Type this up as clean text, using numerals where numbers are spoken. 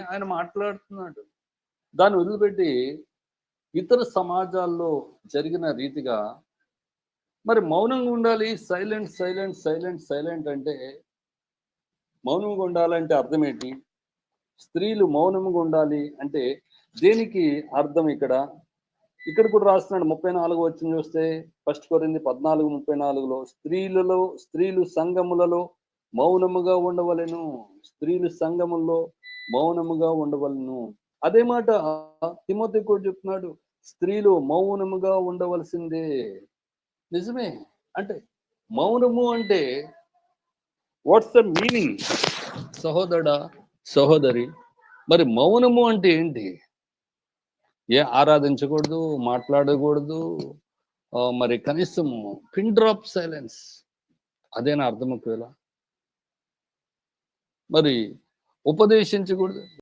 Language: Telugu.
ఆయన మాట్లాడుతున్నాడు. దాన్ని వదిలిపెట్టి ఇతర సమాజాల్లో జరిగిన రీతిగా మరి మౌనంగా ఉండాలి. సైలెంట్, సైలెంట్, సైలెంట్, సైలెంట్ అంటే మౌనంగా ఉండాలంటే అర్థమేంటి? స్త్రీలు మౌనంగా ఉండాలి అంటే దేనికి అర్థం ఇక్కడ? ఇక్కడ కూడా రాస్తున్నాడు 34 వచనం చూస్తే 1 కొరింథీ 14:34లో స్త్రీలు సంఘములలో మౌనముగా ఉండవలెను. స్త్రీలు సంఘముల్లో మౌనముగా ఉండవలెను. అదే మాట తిమోతికి కూడా చెప్తున్నాడు. స్త్రీలు మౌనముగా ఉండవలసిందే. నిజమే. అంటే మౌనము అంటే వాట్స్ ద మీనింగ్? సహోదరుడా, సహోదరి, మరి మౌనము అంటే ఏంటి? ఆరాధించకూడదు, మాట్లాడకూడదు. మరి కనీసం పిన్ డ్రాప్ సైలెన్స్ అదేనా అర్థం ఒకవేళ? మరి ఉపదేశించకూడదు.